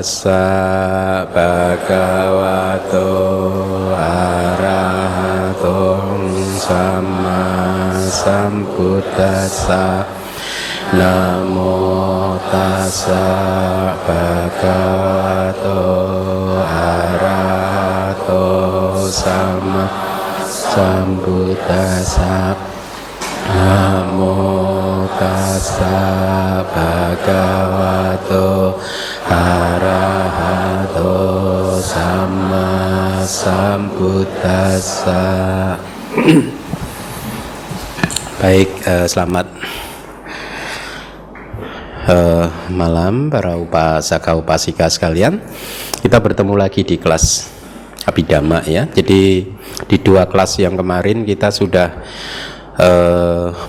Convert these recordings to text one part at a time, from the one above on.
tassa bhagavato arahato sama sambuddhassa. Namo tassa bhagavato arahato sama sambuddhassa. Namo tassa bhagavato arahato sama sambuddhassa. Baik, selamat malam para upasaka upasika sekalian. Kita bertemu lagi di kelas Abhidhamma ya. Jadi di dua kelas yang kemarin kita sudah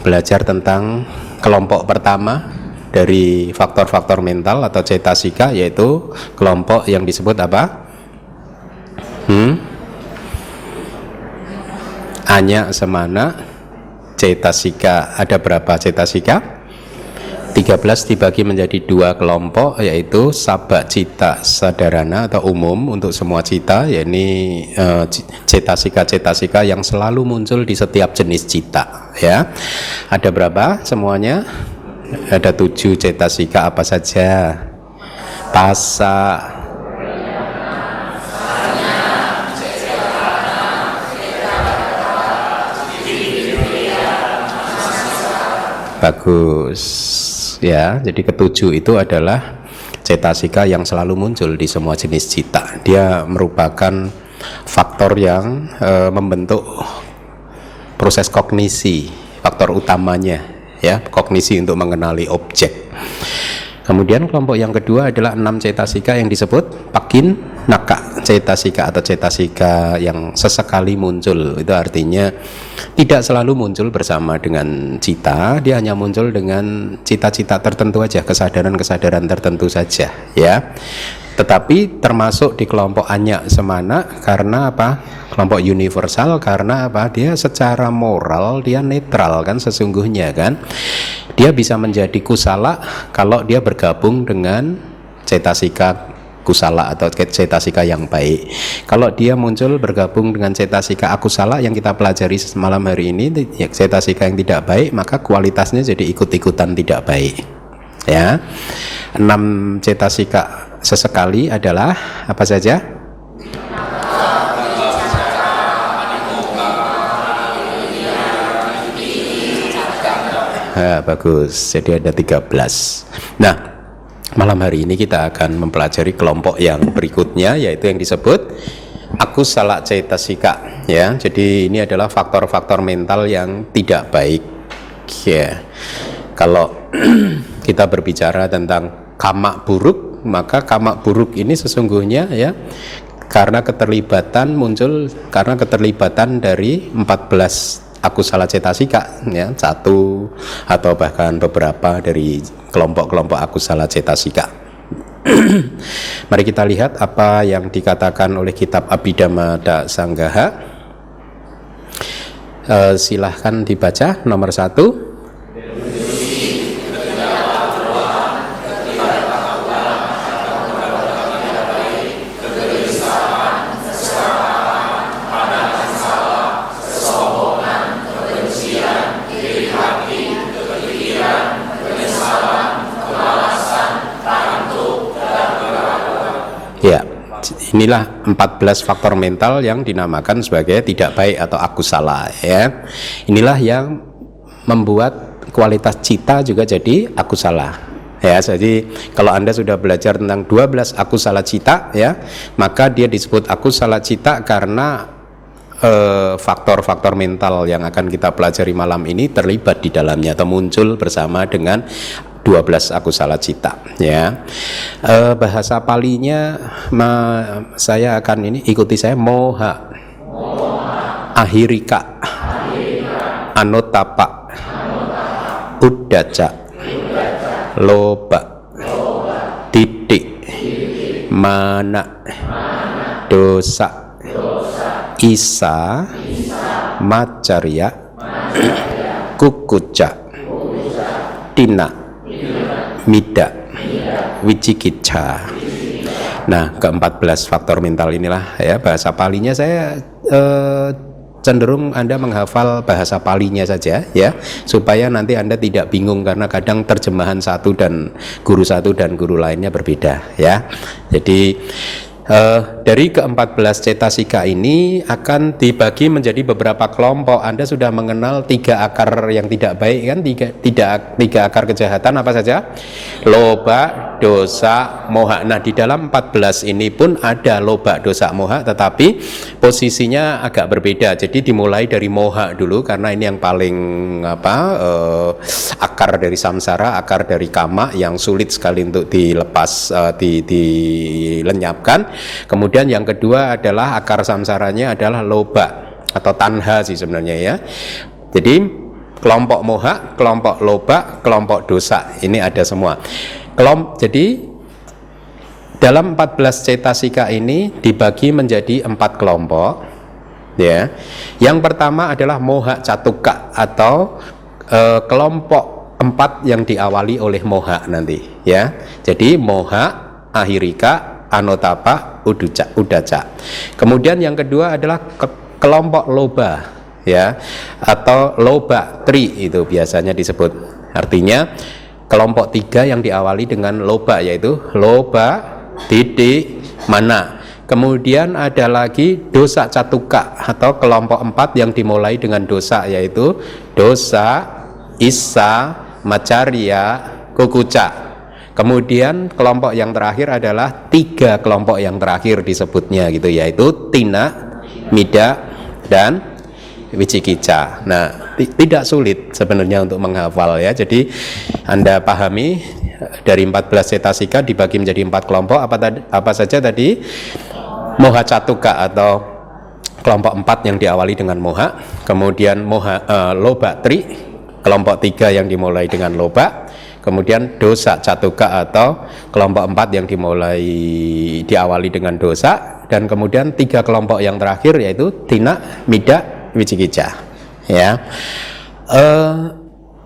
belajar tentang kelompok pertama dari faktor-faktor mental atau cetasika, yaitu kelompok yang disebut apa? Anya, semana, cetasika. Ada berapa cetasika? 13 dibagi menjadi dua kelompok, yaitu sabak cita sadarana atau umum untuk semua cita, yakni cetasika-cetasika yang selalu muncul di setiap jenis cita ya. Ada berapa semuanya? Ada 7 cetasika. Apa saja? Pasa, bagus ya. Jadi ketujuh itu adalah cetasika yang selalu muncul di semua jenis cita. Dia merupakan faktor yang membentuk proses kognisi, faktor utamanya ya, kognisi untuk mengenali objek. Kemudian kelompok yang kedua adalah 6 cetasika yang disebut pakin naka cetasika atau cetasika yang sesekali muncul. Itu artinya tidak selalu muncul bersama dengan cita, dia hanya muncul dengan cita-cita tertentu aja, kesadaran-kesadaran tertentu saja ya. Tetapi termasuk di kelompok anya semana karena apa? Kelompok universal karena apa? Dia secara moral dia netral kan sesungguhnya kan. Dia bisa menjadi kusala kalau dia bergabung dengan cetasika kusala atau cetasika yang baik. Kalau dia muncul bergabung dengan cetasika akusala yang kita pelajari malam hari ini, cetasika yang tidak baik, maka kualitasnya jadi ikut-ikutan tidak baik ya. 6 cetasika sesekali adalah apa saja? Bagus, jadi ada 13. Nah, malam hari ini kita akan mempelajari kelompok yang berikutnya, yaitu yang disebut akusala cetasika ya. Jadi ini adalah faktor-faktor mental yang tidak baik ya. Kalau kita berbicara tentang kama buruk, maka kama buruk ini sesungguhnya ya karena keterlibatan dari 14 akusala cetasika ya, satu atau bahkan beberapa dari kelompok-kelompok akusala cetasika. Mari kita lihat apa yang dikatakan oleh kitab Abhidhamma Sanggaha. Silahkan dibaca nomor 1. Ya, inilah 14 faktor mental yang dinamakan sebagai tidak baik atau akusala ya. Inilah yang membuat kualitas cita juga jadi akusala ya. Jadi kalau Anda sudah belajar tentang 12 akusala cita ya, maka dia disebut akusala cita karena faktor-faktor mental yang akan kita pelajari malam ini terlibat di dalamnya atau muncul bersama dengan 12 akusala cita ya. Bahasa palinya saya akan ikuti saya. Moha, ahirika, anotapa, uddaca, loba, titik, mana, dosa, isa, macarya, kukuca, tina, mida, wicikicca. Nah, ke-14 faktor mental inilah ya, bahasa Palinya saya cenderung Anda menghafal bahasa Palinya saja ya, supaya nanti Anda tidak bingung, karena kadang terjemahan satu dan guru lainnya berbeda ya. Jadi dari ke-14 cetasika ini akan dibagi menjadi beberapa kelompok. Anda sudah mengenal 3 akar yang tidak baik kan, tiga akar kejahatan apa saja? Loba, dosa, moha. Nah, di dalam 14 ini pun ada loba, dosa, moha, tetapi posisinya agak berbeda. Jadi dimulai dari moha dulu, karena ini yang paling akar dari samsara, akar dari kama, yang sulit sekali untuk dilepas, dilenyapkan. Kemudian yang kedua adalah akar samsaranya adalah loba atau tanha sih sebenarnya ya. Jadi kelompok moha, kelompok loba, kelompok dosa, ini ada semua. Jadi dalam 14 cetasika ini dibagi menjadi 4 kelompok ya. Yang pertama adalah moha catuka atau kelompok 4 yang diawali oleh moha nanti ya. Jadi moha, ahirika, anotapa, udaca. Kemudian yang kedua adalah kelompok loba ya, atau loba tri itu biasanya disebut. Artinya kelompok 3 yang diawali dengan loba, yaitu loba, didik, mana. Kemudian ada lagi dosa catuka atau kelompok 4 yang dimulai dengan dosa, yaitu dosa, isa, macarya, kukuca. Kemudian kelompok yang terakhir adalah 3 kelompok yang terakhir disebutnya gitu, yaitu tina, mida, dan wicikica. Nah, tidak sulit sebenarnya untuk menghafal ya. Jadi Anda pahami dari 14 cetasika dibagi menjadi 4 kelompok. Apa saja tadi? Moha catuka atau kelompok 4 yang diawali dengan moha. Kemudian loba tri, kelompok 3 yang dimulai dengan loba. Kemudian dosa catuka atau kelompok 4 yang diawali dengan dosa. Dan kemudian 3 kelompok yang terakhir yaitu tina, mida, wicikica ya.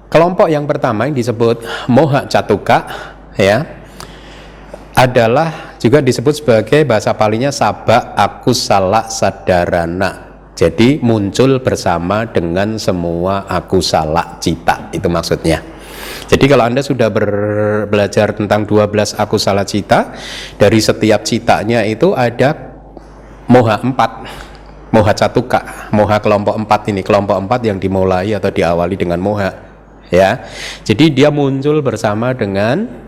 Kelompok yang pertama yang disebut moha catuka ya, adalah juga disebut sebagai bahasa Palinya sabak akusala sadarana. Jadi muncul bersama dengan semua akusala cita, itu maksudnya. Jadi kalau Anda sudah belajar tentang 12 akusala cita, dari setiap citanya itu ada moha 4, moha catuka, moha kelompok 4 ini, kelompok 4 yang dimulai atau diawali dengan moha ya. Jadi dia muncul bersama dengan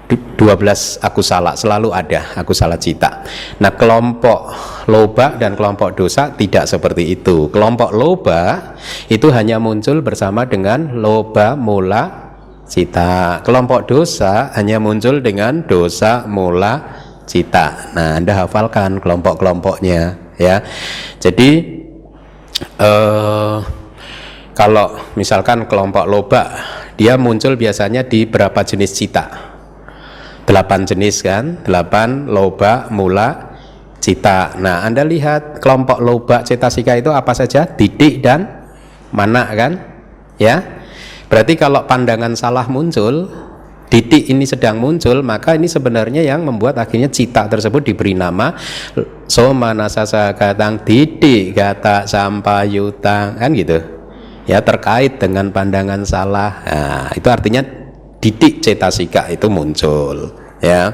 12 akusala, selalu ada akusala cita. Nah, kelompok loba dan kelompok dosa tidak seperti itu. Kelompok loba itu hanya muncul bersama dengan loba mula cita. Kelompok dosa hanya muncul dengan dosa mula cita. Nah, Anda hafalkan kelompok-kelompoknya ya. Jadi kalau misalkan kelompok loba, dia muncul biasanya di berapa jenis cita? 8 jenis kan, 8 loba mula cita. Nah, Anda lihat kelompok loba cetasika itu apa saja? Didik dan mana kan ya. Berarti kalau pandangan salah muncul, didik ini sedang muncul, maka ini sebenarnya yang membuat akhirnya cita tersebut diberi nama somanasasa katang didik kata sampayutang kan gitu ya, terkait dengan pandangan salah. Nah, itu artinya didik cetasika itu muncul ya.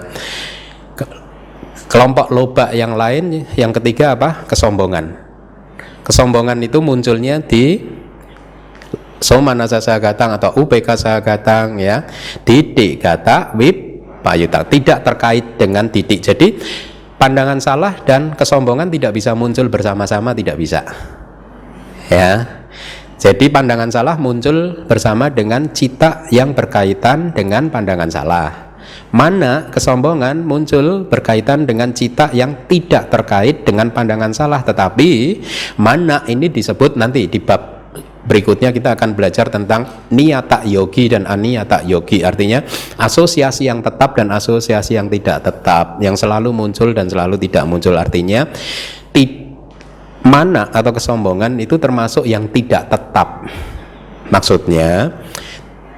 Kelompok loba yang lain, yang ketiga apa? Kesombongan. Kesombongan itu munculnya di somanasa sagatang atau upk sagatang ya, didik kata wip payutang, tidak terkait dengan didik. Jadi pandangan salah dan kesombongan tidak bisa muncul bersama-sama, tidak bisa ya. Jadi pandangan salah muncul bersama dengan cita yang berkaitan dengan pandangan salah. Mana kesombongan muncul berkaitan dengan cita yang tidak terkait dengan pandangan salah. Tetapi mana ini disebut nanti di bab berikutnya kita akan belajar tentang niyata yogi dan aniyata yogi. Artinya asosiasi yang tetap dan asosiasi yang tidak tetap, yang selalu muncul dan selalu tidak muncul. Artinya mana atau kesombongan itu termasuk yang tidak tetap. Maksudnya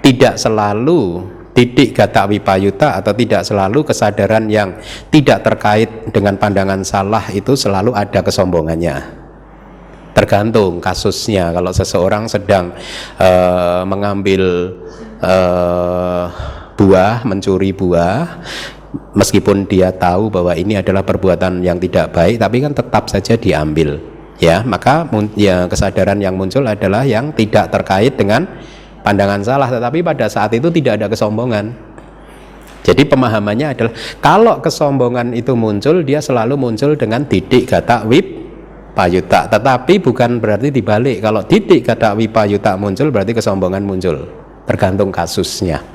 tidak selalu Didik gata wipayuta atau tidak selalu kesadaran yang tidak terkait dengan pandangan salah itu selalu ada kesombongannya. Tergantung kasusnya. Kalau seseorang sedang mengambil buah, mencuri buah, meskipun dia tahu bahwa ini adalah perbuatan yang tidak baik, tapi kan tetap saja diambil, ya, maka ya kesadaran yang muncul adalah yang tidak terkait dengan pandangan salah, tetapi pada saat itu tidak ada kesombongan. Jadi pemahamannya adalah kalau kesombongan itu muncul, dia selalu muncul dengan didik gata wipayuta, tetapi bukan berarti dibalik. Kalau didik gata wipayuta muncul berarti kesombongan muncul, tergantung kasusnya,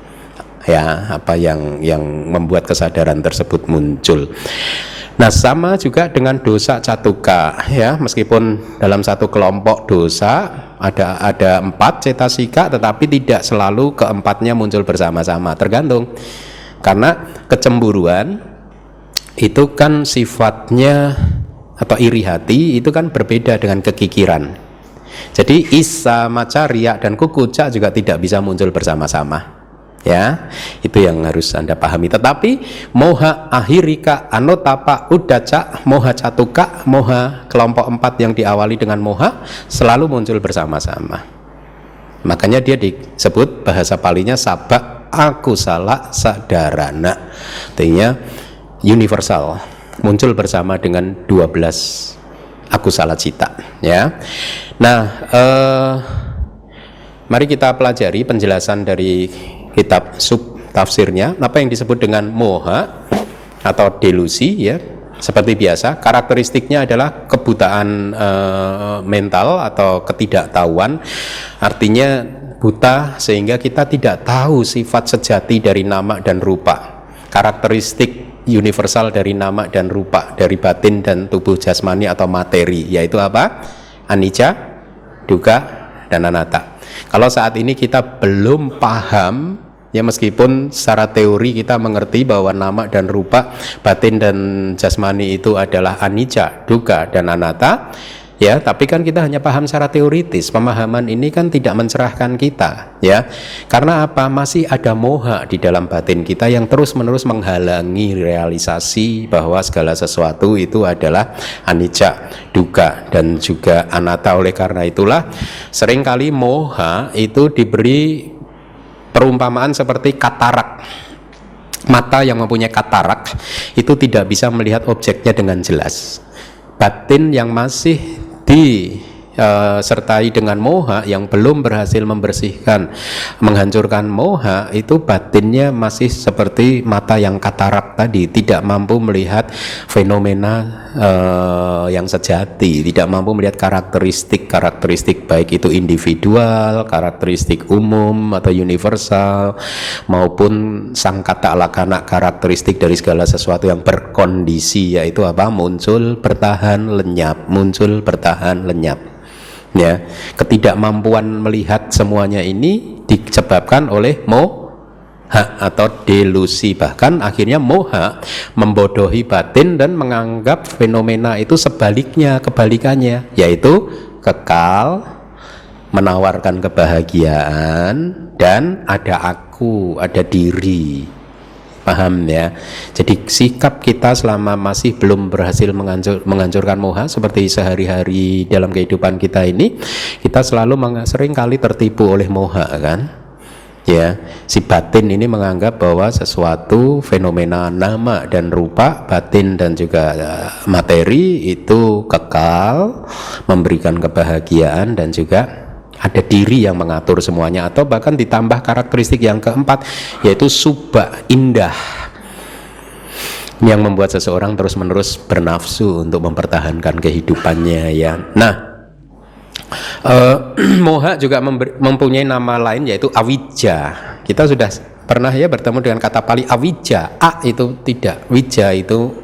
ya, apa yang membuat kesadaran tersebut muncul. Nah, sama juga dengan dosa catuka, ya, meskipun dalam satu kelompok dosa ada 4 cetasika, tetapi tidak selalu keempatnya muncul bersama-sama, tergantung. Karena kecemburuan itu kan sifatnya atau iri hati itu kan berbeda dengan kekikiran. Jadi isa, maca, riak dan kukuca juga tidak bisa muncul bersama-sama. Ya, itu yang harus Anda pahami. Tetapi moha ahirika anotapa udaca, moha catuka, moha kelompok 4 yang diawali dengan moha selalu muncul bersama-sama. Makanya dia disebut bahasa palinya sabak akusala sadarana, artinya universal, muncul bersama dengan 12 akusala cita, ya. Nah, mari kita pelajari penjelasan dari kitab sub tafsirnya. Apa yang disebut dengan moha atau delusi, ya, seperti biasa karakteristiknya adalah kebutaan mental atau ketidaktahuan, artinya buta sehingga kita tidak tahu sifat sejati dari nama dan rupa, karakteristik universal dari nama dan rupa, dari batin dan tubuh jasmani atau materi, yaitu apa? Anicca, dukkha, dan anatta. Kalau saat ini kita belum paham, ya, meskipun secara teori kita mengerti bahwa nama dan rupa, batin dan jasmani itu adalah anicca, dukkha, dan anatta, ya, tapi kan kita hanya paham secara teoritis. Pemahaman ini kan tidak mencerahkan kita, ya. Karena apa? Masih ada moha di dalam batin kita yang terus-menerus menghalangi realisasi bahwa segala sesuatu itu adalah anicca, dukkha, dan juga anatta. Oleh karena itulah seringkali moha itu diberi perumpamaan seperti katarak. Mata yang mempunyai katarak itu tidak bisa melihat objeknya dengan jelas. Batin yang masih disertai dengan moha, yang belum berhasil membersihkan, menghancurkan moha, itu batinnya masih seperti mata yang katarak tadi, tidak mampu melihat fenomena yang sejati, tidak mampu melihat karakteristik baik itu individual, karakteristik umum atau universal, maupun sangkata lakana, karakteristik dari segala sesuatu yang berkondisi, yaitu apa? Muncul, bertahan, lenyap, muncul, bertahan, lenyap. Ya, ketidakmampuan melihat semuanya ini disebabkan oleh moha atau delusi. Bahkan akhirnya moha membodohi batin dan menganggap fenomena itu sebaliknya, kebalikannya, yaitu kekal, menawarkan kebahagiaan, dan ada aku, ada diri. Paham, ya? Jadi sikap kita selama masih belum berhasil menghancurkan moha, seperti sehari-hari dalam kehidupan kita ini, kita selalu sering kali tertipu oleh moha, kan? Ya, si batin ini menganggap bahwa sesuatu fenomena nama dan rupa, batin dan juga materi itu kekal, memberikan kebahagiaan, dan juga ada diri yang mengatur semuanya, atau bahkan ditambah karakteristik yang keempat, yaitu subha, indah, yang membuat seseorang terus-menerus bernafsu untuk mempertahankan kehidupannya, ya. Nah, moha juga mempunyai nama lain, yaitu avijja. Kita sudah pernah, ya, bertemu dengan kata Pali avijja. A itu tidak, wija itu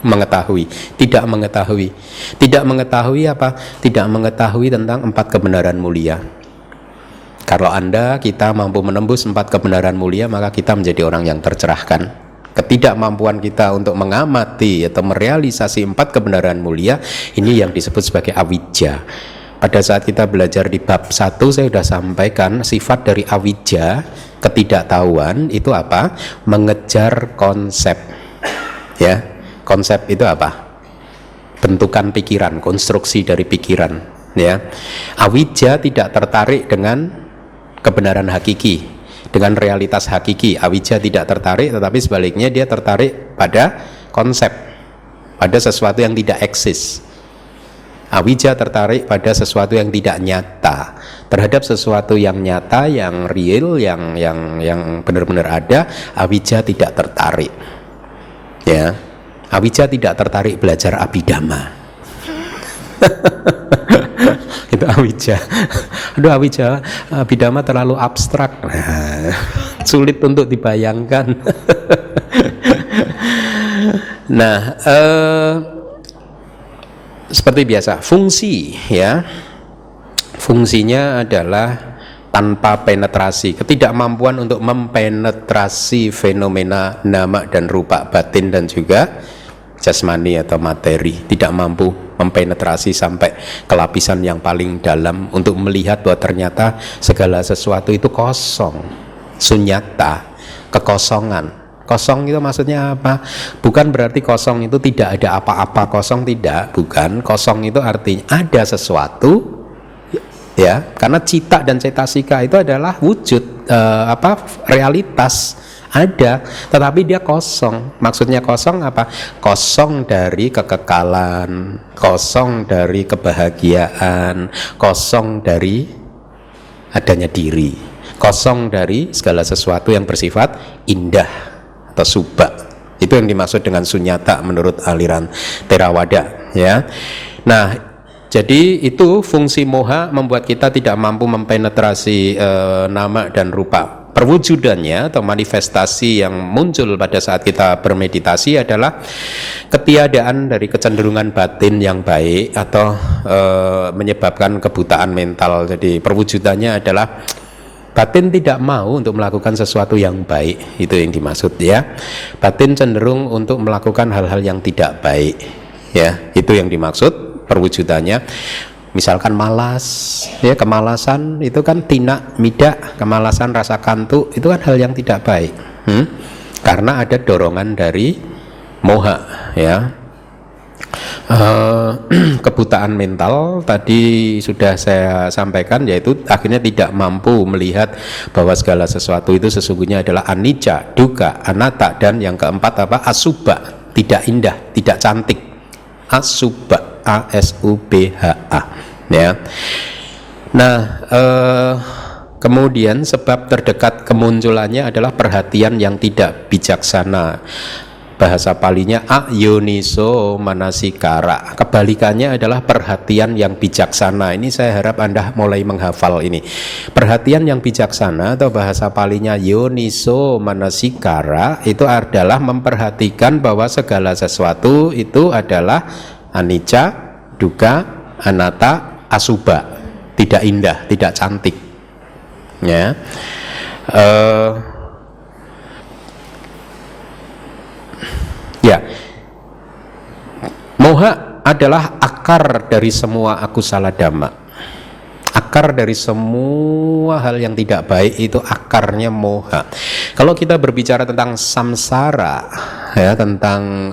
mengetahui, tidak mengetahui. Tidak mengetahui apa? Tidak mengetahui tentang 4 kebenaran mulia. Kalau kita mampu menembus 4 kebenaran mulia, maka kita menjadi orang yang tercerahkan. Ketidakmampuan kita untuk mengamati atau merealisasi 4 kebenaran mulia, ini yang disebut sebagai avijja. pada saat kita belajar di bab 1 saya sudah sampaikan sifat dari awija, ketidaktahuan itu apa? Mengejar konsep. Ya, konsep itu apa? Bentukan pikiran, konstruksi dari pikiran. Ya, awija tidak tertarik dengan kebenaran hakiki, dengan realitas hakiki. Awija tidak tertarik, tetapi sebaliknya dia tertarik pada konsep, pada sesuatu yang tidak eksis. Awija tertarik pada sesuatu yang tidak nyata. Terhadap sesuatu yang nyata, yang real, yang benar-benar ada, awija tidak tertarik. Ya, awija tidak tertarik belajar abhidhamma. Itu awija. Aduh, awija, abhidhamma terlalu abstrak. Sulit untuk dibayangkan. Nah, seperti biasa, fungsi ya, fungsinya adalah tanpa penetrasi, ketidakmampuan untuk mempenetrasi fenomena nama dan rupa batin dan juga jasmani atau materi, tidak mampu mempenetrasi sampai ke lapisan yang paling dalam untuk melihat bahwa ternyata segala sesuatu itu kosong, sunyata, kekosongan. Kosong itu maksudnya apa? Bukan berarti kosong itu tidak ada apa-apa, kosong tidak, bukan. Kosong itu artinya ada sesuatu, ya, karena cita dan cetasika itu adalah wujud, realitas ada, tetapi dia kosong. Maksudnya kosong apa? Kosong dari kekekalan, kosong dari kebahagiaan, kosong dari adanya diri, kosong dari segala sesuatu yang bersifat indah atau subha. Itu yang dimaksud dengan sunyata menurut aliran Theravada, ya. Nah, jadi itu fungsi moha membuat kita tidak mampu mempenetrasi nama dan rupa. Perwujudannya atau manifestasi yang muncul pada saat kita bermeditasi adalah ketiadaan dari kecenderungan batin yang baik atau menyebabkan kebutaan mental. Jadi perwujudannya adalah batin tidak mau untuk melakukan sesuatu yang baik, itu yang dimaksud ya. Batin cenderung untuk melakukan hal-hal yang tidak baik, ya, itu yang dimaksud perwujudannya. Misalkan malas, ya, kemalasan itu kan tina mida, kemalasan rasa kantuk itu kan hal yang tidak baik, karena ada dorongan dari moha, ya. Kebutaan mental tadi sudah saya sampaikan, yaitu akhirnya tidak mampu melihat bahwa segala sesuatu itu sesungguhnya adalah anicca, dukkha, anatta, dan yang keempat apa? Asubha, tidak indah, tidak cantik. Asubha, A-S-U-B-H-A, ya. Nah, kemudian sebab terdekat kemunculannya adalah perhatian yang tidak bijaksana. Bahasa palinya ayoniso manasikara. Kebalikannya adalah perhatian yang bijaksana. Ini saya harap Anda mulai menghafal ini. Perhatian yang bijaksana atau bahasa palinya yoniso manasikara itu adalah memperhatikan bahwa segala sesuatu itu adalah anicca, dukkha, anatta, asubha. Tidak indah, tidak cantik. Ya. Ya, moha adalah akar dari semua akusala dhamma. Akar dari semua hal yang tidak baik itu akarnya moha. Kalau kita berbicara tentang samsara, ya, tentang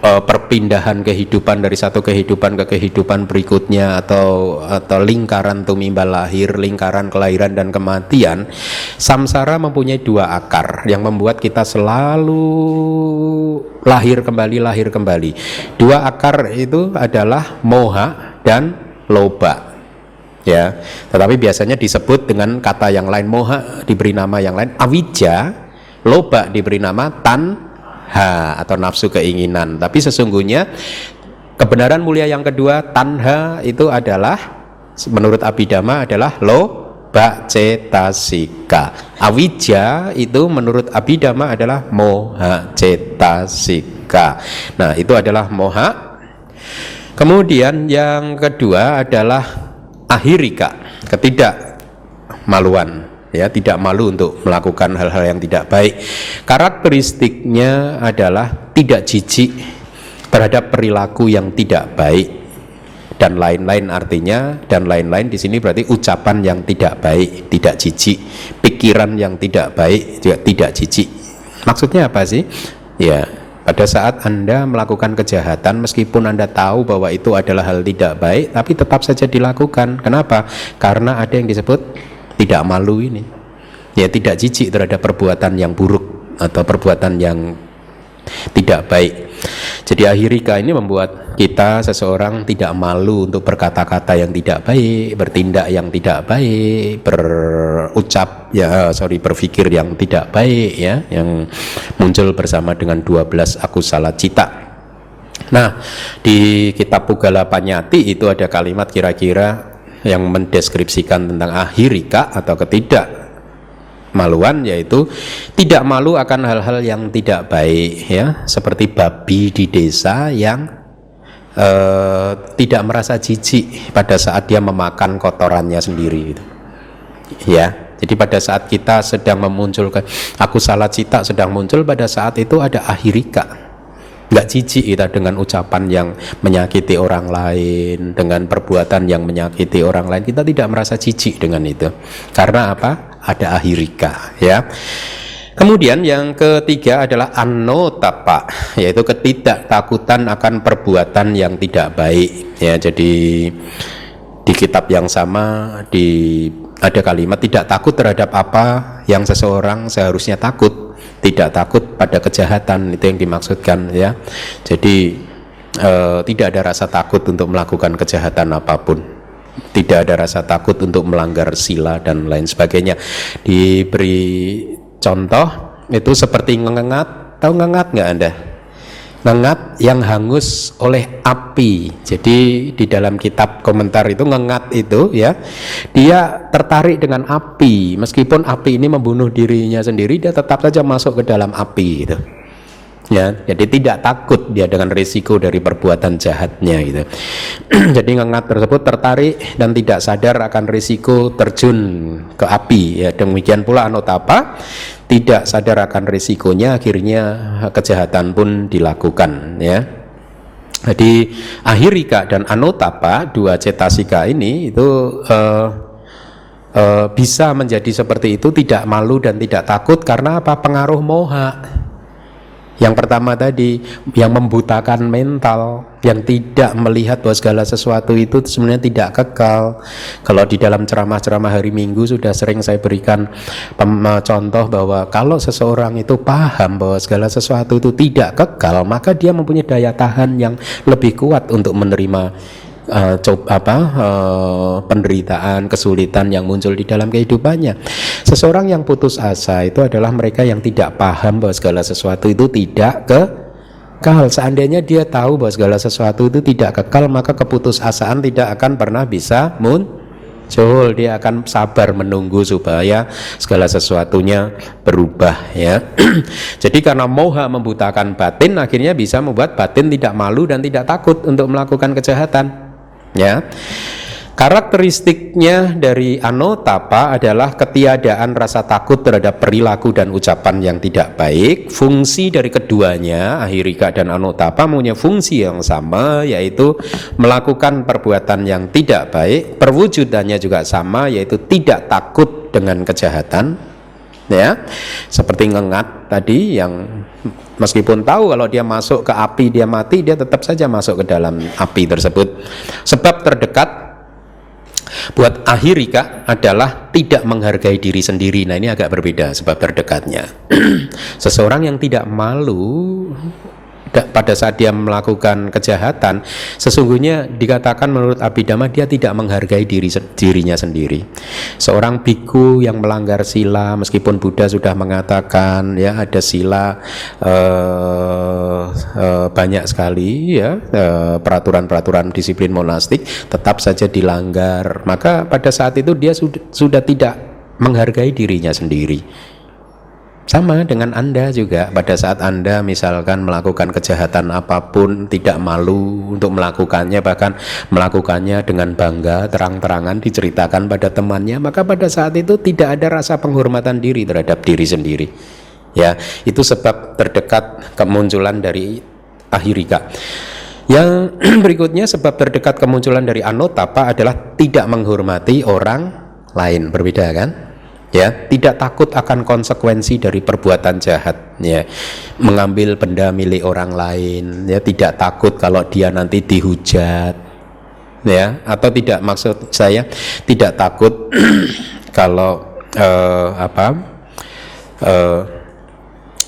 perpindahan kehidupan dari satu kehidupan ke kehidupan berikutnya, atau lingkaran tumimbal lahir, lingkaran kelahiran dan kematian, samsara mempunyai dua akar yang membuat kita selalu lahir kembali. Dua akar itu adalah moha dan loba, ya. Tetapi biasanya disebut dengan kata yang lain. Moha diberi nama yang lain awija, loba diberi nama tanha atau nafsu keinginan. Tapi sesungguhnya kebenaran mulia yang kedua, tanha, itu adalah menurut Abhidhamma adalah loba cetasika. Awija itu menurut Abhidhamma adalah moha cetasika. Nah, itu adalah moha. Kemudian yang kedua adalah ahirika, ketidakmaluan. Ya, tidak malu untuk melakukan hal-hal yang tidak baik. Karakteristiknya adalah tidak jijik terhadap perilaku yang tidak baik. dan lain-lain. Artinya dan lain-lain di sini berarti ucapan yang tidak baik, tidak jijik, pikiran yang tidak baik juga tidak jijik. Maksudnya apa sih? Ya, pada saat Anda melakukan kejahatan, meskipun Anda tahu bahwa itu adalah hal tidak baik, tapi tetap saja dilakukan. Kenapa? Karena ada yang disebut tidak malu ini. Ya, tidak jijik terhadap perbuatan yang buruk atau perbuatan yang tidak baik. Jadi ahirika ini membuat kita, seseorang tidak malu untuk berkata-kata yang tidak baik, bertindak yang tidak baik, berpikir yang tidak baik, ya, yang muncul bersama dengan 12 akusala cita. Nah, di kitab Pugala Panyati itu ada kalimat kira-kira yang mendeskripsikan tentang ahirika atau ketidakmaluan, yaitu tidak malu akan hal-hal yang tidak baik, ya, seperti babi di desa yang tidak merasa jijik pada saat dia memakan kotorannya sendiri, gitu. Ya, jadi pada saat kita sedang memunculkan akusala cita sedang muncul, pada saat itu ada ahirika. Nggak jijik kita dengan ucapan yang menyakiti orang lain, dengan perbuatan yang menyakiti orang lain. Kita tidak merasa jijik dengan itu. Karena apa? Ada ahirika, ya. Kemudian yang ketiga adalah anotapa, yaitu ketidaktakutan akan perbuatan yang tidak baik, ya. Jadi di kitab yang sama ada kalimat tidak takut terhadap apa yang seseorang seharusnya takut, tidak takut pada kejahatan, itu yang dimaksudkan, ya. Jadi tidak ada rasa takut untuk melakukan kejahatan apapun, tidak ada rasa takut untuk melanggar sila dan lain sebagainya. Diberi contoh itu seperti ngengat. Tahu ngengat nggak Anda? Ngengat yang hangus oleh api. Jadi di dalam kitab komentar itu ngengat itu, ya, dia tertarik dengan api. Meskipun api ini membunuh dirinya sendiri, dia tetap saja masuk ke dalam api, gitu. Ya, jadi tidak takut dia dengan risiko dari perbuatan jahatnya, gitu. Jadi ngengat tersebut tertarik dan tidak sadar akan risiko terjun ke api, ya. Demikian pula anotapa, tidak sadar akan risikonya, akhirnya kejahatan pun dilakukan, ya. Jadi ahirika dan anotapa, dua cetasika ini itu bisa menjadi seperti itu, tidak malu dan tidak takut karena apa? Pengaruh moha. Yang pertama tadi, yang membutakan mental, yang tidak melihat bahwa segala sesuatu itu sebenarnya tidak kekal. Kalau di dalam ceramah-ceramah hari Minggu sudah sering saya berikan contoh bahwa kalau seseorang itu paham bahwa segala sesuatu itu tidak kekal, maka dia mempunyai daya tahan yang lebih kuat untuk menerima penderitaan, kesulitan yang muncul di dalam kehidupannya. Seseorang yang putus asa itu adalah mereka yang tidak paham bahwa segala sesuatu itu tidak kekal. Seandainya dia tahu bahwa segala sesuatu itu tidak kekal, maka keputusasaan tidak akan pernah bisa muncul. Dia akan sabar menunggu supaya segala sesuatunya berubah, ya. Jadi karena moha membutakan batin, akhirnya bisa membuat batin tidak malu dan tidak takut untuk melakukan kejahatan, ya. Karakteristiknya dari anotapa adalah ketiadaan rasa takut terhadap perilaku dan ucapan yang tidak baik. Fungsi dari keduanya, ahirika dan anotapa, mempunyai fungsi yang sama, yaitu melakukan perbuatan yang tidak baik. Perwujudannya juga sama, yaitu tidak takut dengan kejahatan, ya. Seperti ngengat tadi, yang meskipun tahu kalau dia masuk ke api dia mati, dia tetap saja masuk ke dalam api tersebut. Sebab terdekat buat ahirika adalah tidak menghargai diri sendiri. Nah, ini agak berbeda sebab terdekatnya. Seseorang yang tidak malu pada saat dia melakukan kejahatan, sesungguhnya dikatakan menurut Abhidhamma dia tidak menghargai dirinya sendiri. Seorang biku yang melanggar sila, meskipun Buddha sudah mengatakan, ya, ada sila banyak sekali, ya, peraturan-peraturan disiplin monastik, tetap saja dilanggar. Maka pada saat itu dia sudah tidak menghargai dirinya sendiri. Sama dengan Anda juga, pada saat Anda misalkan melakukan kejahatan apapun, tidak malu untuk melakukannya, bahkan melakukannya dengan bangga, terang-terangan diceritakan pada temannya, maka pada saat itu tidak ada rasa penghormatan diri terhadap diri sendiri, ya. Itu sebab terdekat kemunculan dari ahirika. Yang berikutnya, sebab terdekat kemunculan dari anotapa adalah tidak menghormati orang lain. Berbeda kan? Ya, tidak takut akan konsekuensi dari perbuatan jahat, ya, mengambil benda milik orang lain, ya, tidak takut kalau dia nanti dihujat, ya, atau tidak, maksud saya tidak takut kalau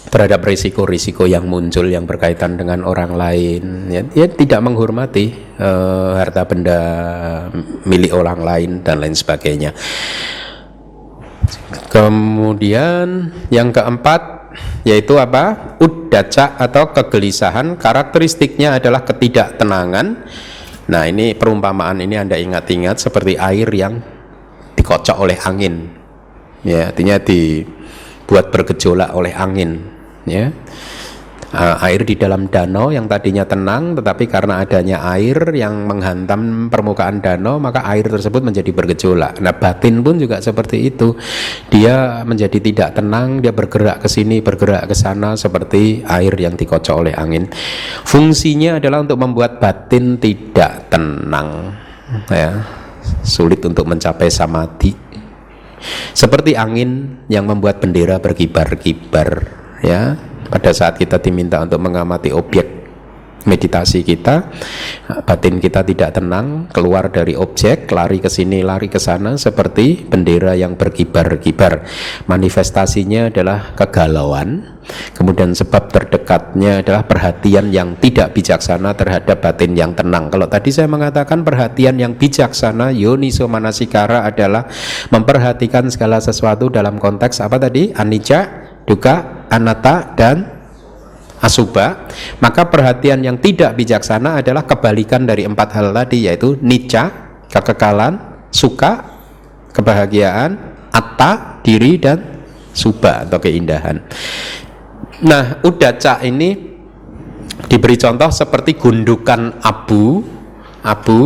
terhadap risiko-risiko yang muncul yang berkaitan dengan orang lain, ya, dia tidak menghormati harta benda milik orang lain dan lain sebagainya. Kemudian yang keempat yaitu apa? Uddaca atau kegelisahan, karakteristiknya adalah ketidaktenangan. Nah, ini perumpamaan ini Anda ingat-ingat seperti air yang dikocok oleh angin, ya, artinya dibuat bergejolak oleh angin, ya. Air di dalam danau yang tadinya tenang, tetapi karena adanya air yang menghantam permukaan danau, maka air tersebut menjadi bergejolak. Nah, batin pun juga seperti itu. Dia menjadi tidak tenang, dia bergerak ke sini, bergerak ke sana seperti air yang dikocok oleh angin. Fungsinya adalah untuk membuat batin tidak tenang, ya, sulit untuk mencapai samadhi. Seperti angin yang membuat bendera berkibar-kibar, ya. Pada saat kita diminta untuk mengamati objek meditasi kita, batin kita tidak tenang, keluar dari objek, lari ke sini, lari ke sana seperti bendera yang berkibar-kibar. Manifestasinya adalah kegalauan. Kemudian sebab terdekatnya adalah perhatian yang tidak bijaksana terhadap batin yang tenang. Kalau tadi saya mengatakan perhatian yang bijaksana, yoniso manasikara, adalah memperhatikan segala sesuatu dalam konteks apa tadi? Anicca, dukkha, anatta, dan asubha. Maka perhatian yang tidak bijaksana adalah kebalikan dari empat hal tadi, yaitu nicca, kekekalan, sukha, kebahagiaan, atta, diri, dan subha atau keindahan. Nah, uddaca ini diberi contoh seperti gundukan abu,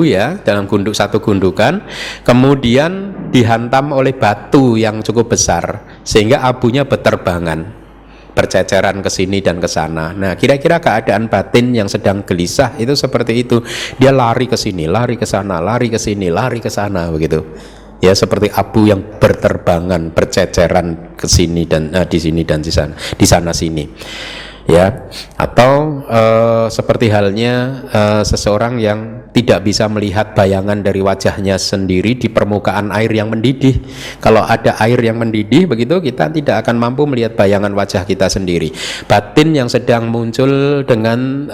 ya, dalam satu gundukan, kemudian dihantam oleh batu yang cukup besar sehingga abunya beterbangan, berceceran ke sini dan ke sana. Nah, kira-kira keadaan batin yang sedang gelisah itu seperti itu. Dia lari ke sini, lari ke sana, lari ke sini, lari ke sana, begitu. Ya, seperti abu yang berterbangan, berceceran ke sini dan di sini dan di sana sini. Ya, atau seperti halnya seseorang yang tidak bisa melihat bayangan dari wajahnya sendiri di permukaan air yang mendidih. Kalau ada air yang mendidih begitu, kita tidak akan mampu melihat bayangan wajah kita sendiri. Batin yang sedang muncul dengan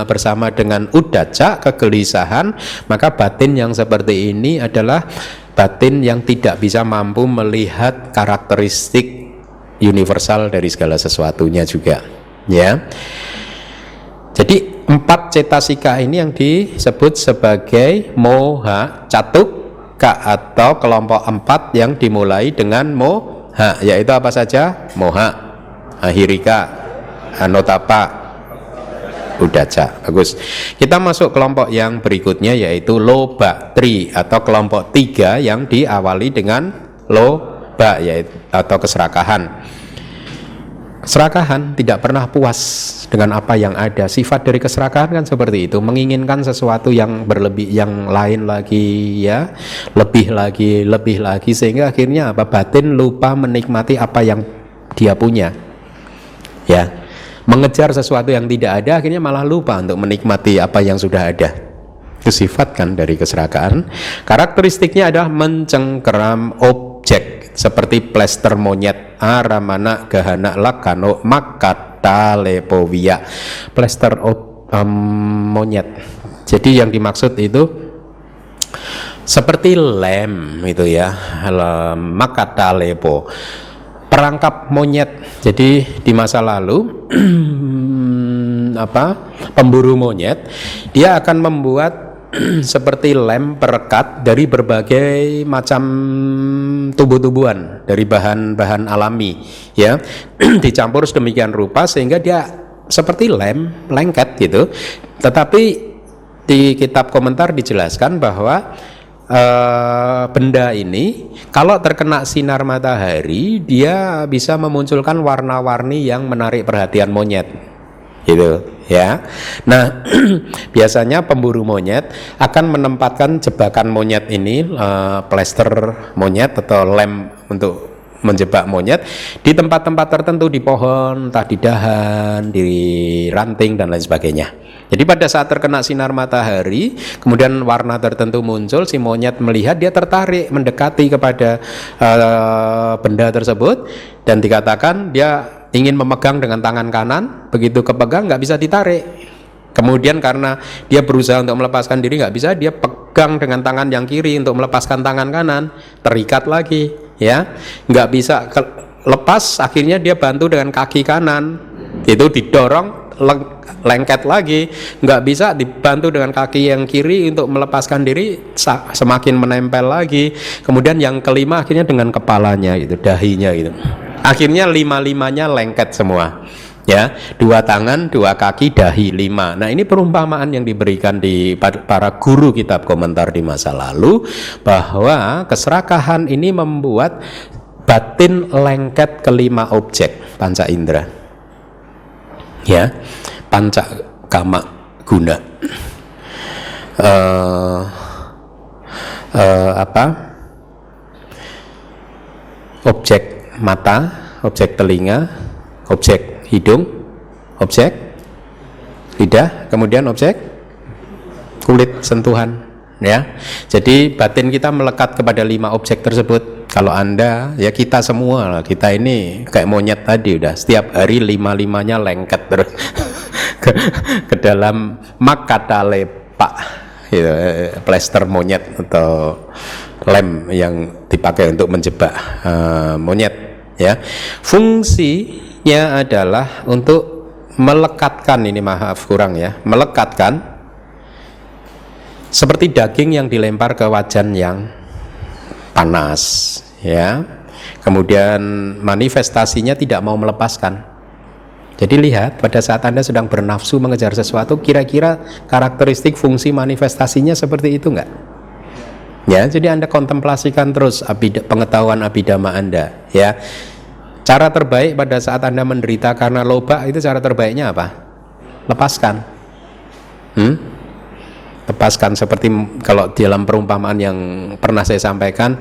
bersama dengan uddaca, kegelisahan, maka batin yang seperti ini adalah batin yang tidak bisa mampu melihat karakteristik universal dari segala sesuatunya juga, ya. Jadi 4 cetasika ini yang disebut sebagai moha catukka atau kelompok 4 yang dimulai dengan moha, yaitu apa saja? Moha, ahirika, anotapa, uddaca. Bagus. Kita masuk kelompok yang berikutnya, yaitu loba tri atau kelompok 3 yang diawali dengan loba, yaitu atau keserakahan. Keserakahan, tidak pernah puas dengan apa yang ada. Sifat dari keserakahan kan seperti itu, menginginkan sesuatu yang berlebih, yang lain lagi, ya, lebih lagi, sehingga akhirnya apa? Batin lupa menikmati apa yang dia punya, ya. Mengejar sesuatu yang tidak ada, akhirnya malah lupa untuk menikmati apa yang sudah ada. Itu sifat kan dari keserakahan. Karakteristiknya adalah mencengkeram objek seperti plester monyet, aramana gahana lakano makata lepovia. Plester monyet. Jadi yang dimaksud itu seperti lem itu, ya, makata lepo, perangkap monyet. Jadi di masa lalu pemburu monyet dia akan membuat seperti lem perekat dari berbagai macam tubuh-tubuhan, dari bahan-bahan alami, ya, dicampur sedemikian rupa sehingga dia seperti lem, lengket gitu. Tetapi di kitab komentar dijelaskan bahwa benda ini kalau terkena sinar matahari dia bisa memunculkan warna-warni yang menarik perhatian monyet, gitu ya. Nah, biasanya pemburu monyet akan menempatkan jebakan monyet ini, plester monyet atau lem untuk menjebak monyet di tempat-tempat tertentu, di pohon, entah di dahan, di ranting dan lain sebagainya. Jadi pada saat terkena sinar matahari, kemudian warna tertentu muncul, si monyet melihat, dia tertarik mendekati kepada benda tersebut, dan dikatakan dia ingin memegang dengan tangan kanan, begitu kepegang nggak bisa ditarik. Kemudian karena dia berusaha untuk melepaskan diri nggak bisa, dia pegang dengan tangan yang kiri untuk melepaskan tangan kanan, terikat lagi, ya, nggak bisa lepas. Akhirnya dia bantu dengan kaki kanan, itu didorong, lengket lagi, nggak bisa, dibantu dengan kaki yang kiri untuk melepaskan diri, semakin menempel lagi. Kemudian yang kelima akhirnya dengan kepalanya, gitu, dahinya, gitu. Akhirnya lima-limanya lengket semua, ya, 2 tangan, 2 kaki, dahi 5. Nah, ini perumpamaan yang diberikan di para guru kitab komentar di masa lalu, bahwa keserakahan ini membuat batin lengket ke 5 objek panca indera, ya, panca kama guna, objek mata, objek telinga, objek hidung, objek lidah, kemudian objek kulit sentuhan, ya. Jadi batin kita melekat kepada 5 objek tersebut. Kalau Anda, ya kita semua, kita ini kayak monyet tadi, udah setiap hari 5-5-nya lengket terus ke dalam makata lepak, gitu, plester monyet atau lem yang dipakai untuk menjebak monyet, ya. Fungsinya adalah untuk melekatkan, ini maaf kurang ya, melekatkan seperti daging yang dilempar ke wajan yang panas, ya. Kemudian manifestasinya tidak mau melepaskan. Jadi lihat, pada saat Anda sedang bernafsu mengejar sesuatu, kira-kira karakteristik fungsi manifestasinya seperti itu enggak? Ya, jadi Anda kontemplasikan terus pengetahuan abhidhamma Anda, ya. Cara terbaik pada saat Anda menderita karena loba itu, cara terbaiknya apa? Lepaskan. Lepaskan, seperti kalau dalam perumpamaan yang pernah saya sampaikan,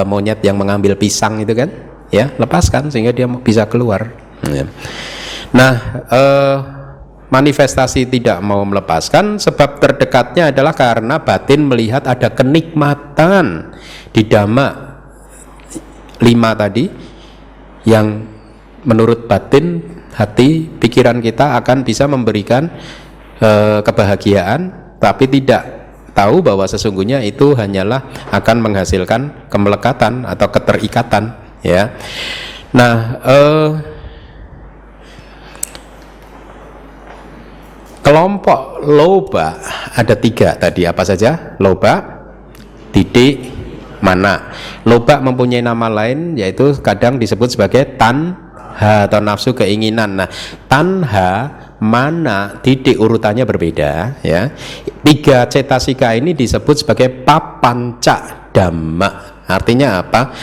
monyet yang mengambil pisang itu kan, ya, lepaskan sehingga dia bisa keluar. Ya. Nah, manifestasi tidak mau melepaskan, sebab terdekatnya adalah karena batin melihat ada kenikmatan di dhamma 5 tadi, yang menurut batin, hati, pikiran kita akan bisa memberikan kebahagiaan, tapi tidak tahu bahwa sesungguhnya itu hanyalah akan menghasilkan kemelekatan atau keterikatan, ya. Nah, kelompok loba ada 3 tadi, apa saja? Loba, titik, mana. Loba mempunyai nama lain, yaitu kadang disebut sebagai tanha atau nafsu keinginan. Nah, tanha, mana, titik, urutannya berbeda, ya. 3 cetasika ini disebut sebagai papanca dhamma. Artinya apa?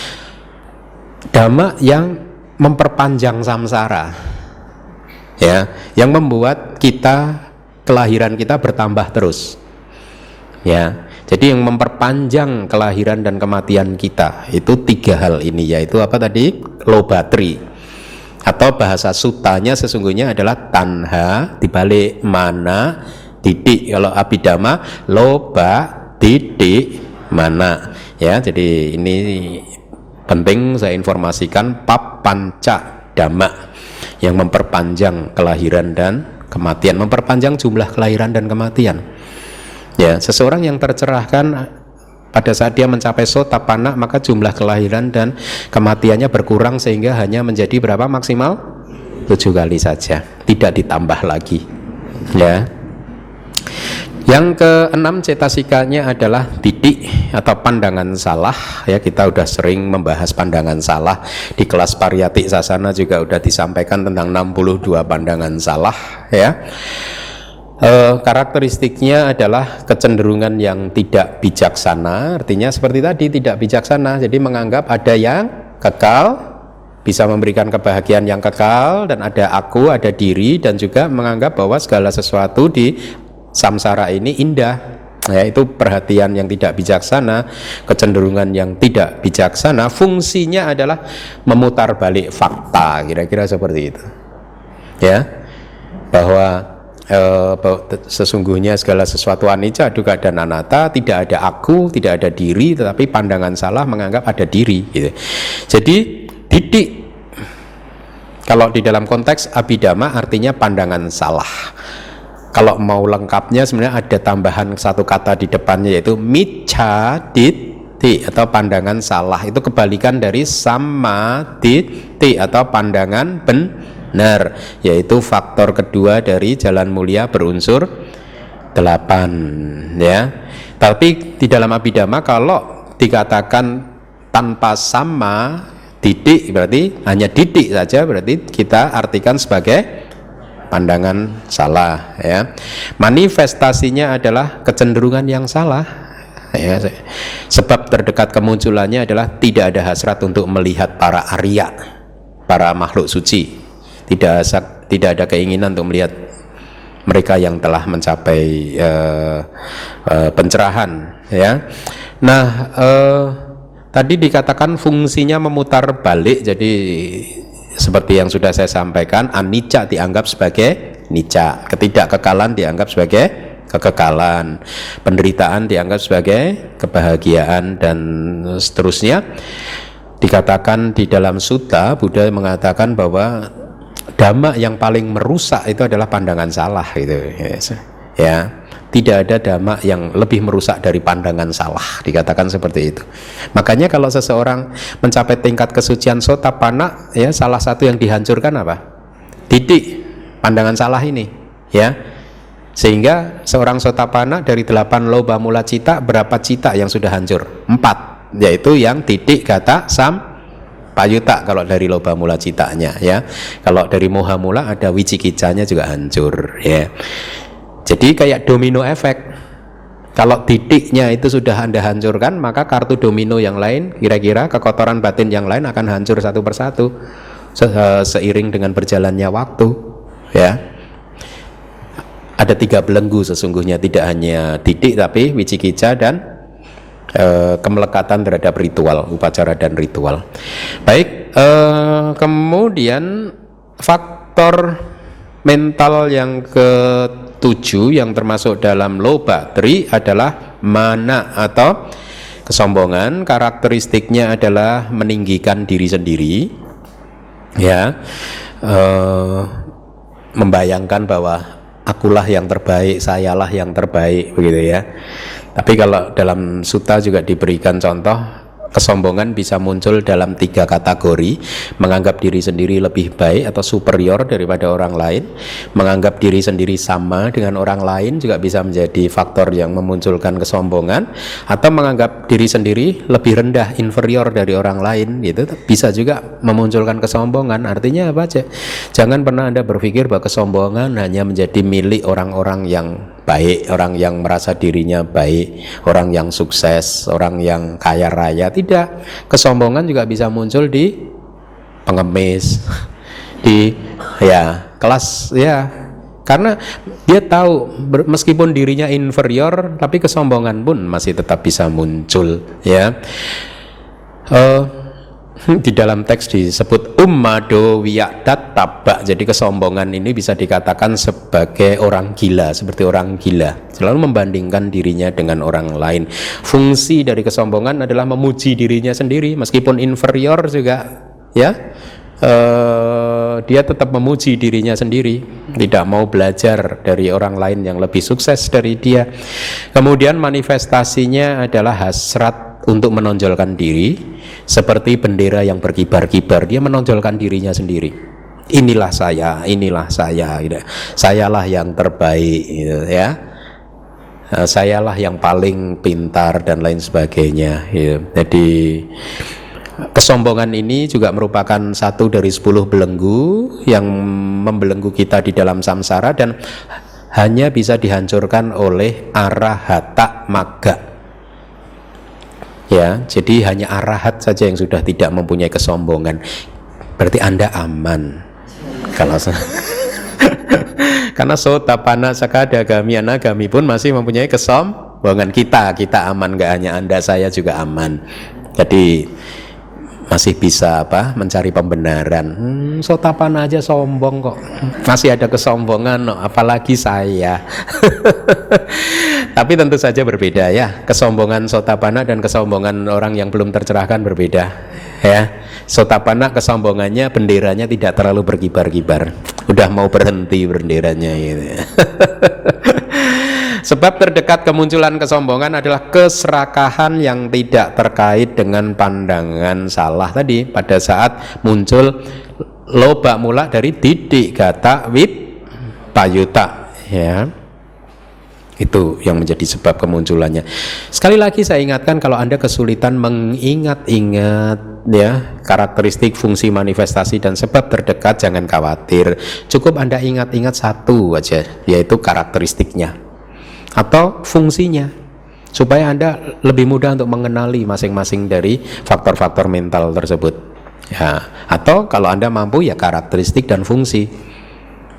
Dhamma yang memperpanjang samsara, ya, yang membuat kita, kelahiran kita bertambah terus, ya. Jadi yang memperpanjang kelahiran dan kematian kita itu 3 hal ini, yaitu apa tadi? Lobatri, atau bahasa sutanya sesungguhnya adalah tanha dibalik mana titik. Kalau abhidhamma loba titik mana, ya. Jadi ini penting saya informasikan, papanca dhamma yang memperpanjang kelahiran dan kematian, memperpanjang jumlah kelahiran dan kematian, ya. Seseorang yang tercerahkan pada saat dia mencapai sotapanna, maka jumlah kelahiran dan kematiannya berkurang sehingga hanya menjadi berapa? Maksimal 7 kali saja, tidak ditambah lagi, ya. Yang ke-6 cetasikanya adalah titik atau pandangan salah, ya. Kita udah sering membahas pandangan salah di kelas Pariyati Sasana, juga udah disampaikan tentang 62 pandangan salah, ya. Karakteristiknya adalah kecenderungan yang tidak bijaksana. Artinya seperti tadi, tidak bijaksana, jadi menganggap ada yang kekal, bisa memberikan kebahagiaan yang kekal, dan ada aku, ada diri, dan juga menganggap bahwa segala sesuatu di samsara ini indah. Ya, itu perhatian yang tidak bijaksana, kecenderungan yang tidak bijaksana. Fungsinya adalah memutar balik fakta, kira-kira seperti itu. Ya, bahwa sesungguhnya segala sesuatu anicca, dukkha dan anatta, tidak ada aku, tidak ada diri, tetapi pandangan salah menganggap ada diri gitu. Jadi didik kalau di dalam konteks Abhidhamma artinya pandangan salah. Kalau mau lengkapnya sebenarnya ada tambahan satu kata di depannya, yaitu miccha ditti atau pandangan salah. Itu kebalikan dari samma ditti atau pandangan benar, yaitu faktor kedua dari jalan mulia berunsur 8 ya. Tapi di dalam Abhidhamma kalau dikatakan tanpa sama didik, berarti hanya didik saja, berarti kita artikan sebagai pandangan salah ya. Manifestasinya adalah kecenderungan yang salah ya. Sebab terdekat kemunculannya adalah tidak ada hasrat untuk melihat para Arya, para makhluk suci. Tidak ada keinginan untuk melihat mereka yang telah mencapai pencerahan ya. Nah, tadi dikatakan fungsinya memutar balik, jadi seperti yang sudah saya sampaikan, anicca dianggap sebagai nicca, ketidakkekalan dianggap sebagai kekekalan, penderitaan dianggap sebagai kebahagiaan, dan seterusnya. Dikatakan di dalam sutta, Buddha mengatakan bahwa dhamma yang paling merusak itu adalah pandangan salah gitu ya. Tidak ada dhamma yang lebih merusak dari pandangan salah, dikatakan seperti itu. Makanya kalau seseorang mencapai tingkat kesucian sotapanna ya, salah satu yang dihancurkan apa? Didik pandangan salah ini ya. Sehingga seorang sotapanna dari 8 loba mula cita, berapa cita yang sudah hancur? 4, yaitu yang didik gata sam payuta kalau dari loba mula citanya ya. Kalau dari moha mula ada wicikicanya juga hancur ya. Jadi kayak domino efek. Kalau didiknya itu sudah Anda hancurkan, maka kartu domino yang lain, kira-kira kekotoran batin yang lain akan hancur satu persatu seiring dengan berjalannya waktu ya. Ada 3 belenggu sesungguhnya, tidak hanya didik tapi wicikica dan kemelekatan terhadap ritual, upacara dan ritual. Baik, kemudian faktor mental yang ke-7 yang termasuk dalam loba tri adalah mana atau kesombongan. Karakteristiknya adalah meninggikan diri sendiri ya, membayangkan bahwa akulah yang terbaik, sayalah yang terbaik begitu ya. Tapi kalau dalam sutta juga diberikan contoh, kesombongan bisa muncul dalam 3 kategori: menganggap diri sendiri lebih baik atau superior daripada orang lain, menganggap diri sendiri sama dengan orang lain juga bisa menjadi faktor yang memunculkan kesombongan, atau menganggap diri sendiri lebih rendah, inferior dari orang lain, gitu bisa juga memunculkan kesombongan. Artinya apa aja? Jangan pernah Anda berpikir bahwa kesombongan hanya menjadi milik orang-orang yang baik, orang yang merasa dirinya baik, orang yang sukses, orang yang kaya raya. Tidak, kesombongan juga bisa muncul di pengemis, di ya kelas ya, karena dia tahu meskipun dirinya inferior, tapi kesombongan pun masih tetap bisa muncul ya. Di dalam teks disebut ummado wiyadattabba. Jadi kesombongan ini bisa dikatakan sebagai orang gila, seperti orang gila, selalu membandingkan dirinya dengan orang lain. Fungsi dari kesombongan adalah memuji dirinya sendiri, meskipun inferior juga ya. Dia tetap memuji dirinya sendiri, tidak mau belajar dari orang lain yang lebih sukses dari dia. Kemudian manifestasinya adalah hasrat untuk menonjolkan diri, seperti bendera yang berkibar-kibar. Dia menonjolkan dirinya sendiri. Inilah saya gitu. Sayalah yang terbaik gitu, ya. Sayalah yang paling pintar dan lain sebagainya gitu. Jadi kesombongan ini juga merupakan satu dari 10 belenggu yang membelenggu kita di dalam samsara, dan hanya bisa dihancurkan oleh arahata magga. Ya, jadi hanya arahat saja yang sudah tidak mempunyai kesombongan. berarti Anda aman. Kalau karena sotapana sakadagami anagami pun masih mempunyai kesombongan. Kita aman, gak hanya Anda, saya juga aman. Jadi masih bisa mencari pembenaran. Sotapana aja sombong kok, masih ada kesombongan, apalagi saya. Tapi tentu saja berbeda ya, kesombongan sotapana dan kesombongan orang yang belum tercerahkan berbeda ya. Sotapana kesombongannya, benderanya tidak terlalu berkibar-kibar, udah mau berhenti benderanya gitu. Sebab terdekat kemunculan kesombongan adalah keserakahan yang tidak terkait dengan pandangan salah tadi. Pada saat muncul loba mula dari didik gata wip payuta ya, itu yang menjadi sebab kemunculannya. Sekali lagi saya ingatkan, kalau Anda kesulitan mengingat-ingat ya karakteristik, fungsi, manifestasi dan sebab terdekat, jangan khawatir. Cukup Anda ingat-ingat satu aja, yaitu karakteristiknya atau fungsinya, supaya Anda lebih mudah untuk mengenali masing-masing dari faktor-faktor mental tersebut ya. Atau kalau Anda mampu ya karakteristik dan fungsi,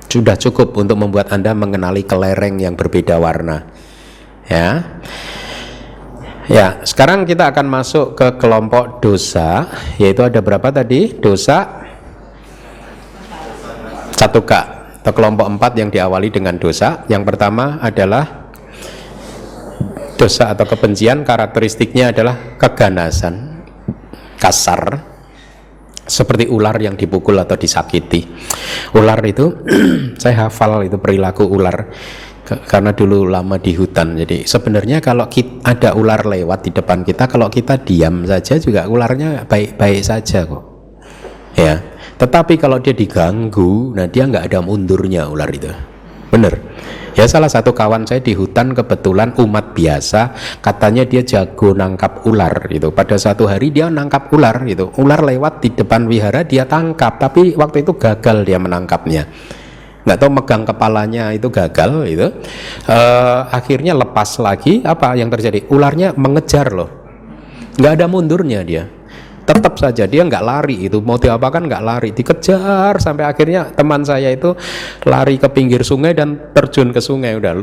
sudah cukup untuk membuat Anda mengenali kelereng yang berbeda warna ya. Ya, sekarang kita akan masuk ke kelompok dosa, yaitu ada berapa tadi? Dosa 1K atau kelompok 4 yang diawali dengan dosa. Yang pertama adalah dosa atau kebencian, karakteristiknya adalah keganasan, kasar, seperti ular yang dipukul atau disakiti. Ular itu saya hafal itu perilaku ular karena dulu lama di hutan. Jadi sebenarnya kalau ada ular lewat di depan kita, kalau kita diam saja juga ularnya baik-baik saja kok ya. Tetapi kalau dia diganggu, nah dia nggak ada mundurnya ular itu, bener ya. Salah satu kawan saya di hutan kebetulan umat biasa, katanya dia jago nangkap ular gitu. Pada suatu hari dia nangkap ular gitu, ular lewat di depan wihara, dia tangkap, tapi waktu itu gagal dia menangkapnya, nggak tahu megang kepalanya itu gagal gitu. Akhirnya lepas lagi, apa yang terjadi? Ularnya mengejar loh, nggak ada mundurnya dia. Tetap saja dia nggak lari, itu mau diapakan nggak lari, dikejar sampai akhirnya teman saya itu lari ke pinggir sungai dan terjun ke sungai udah.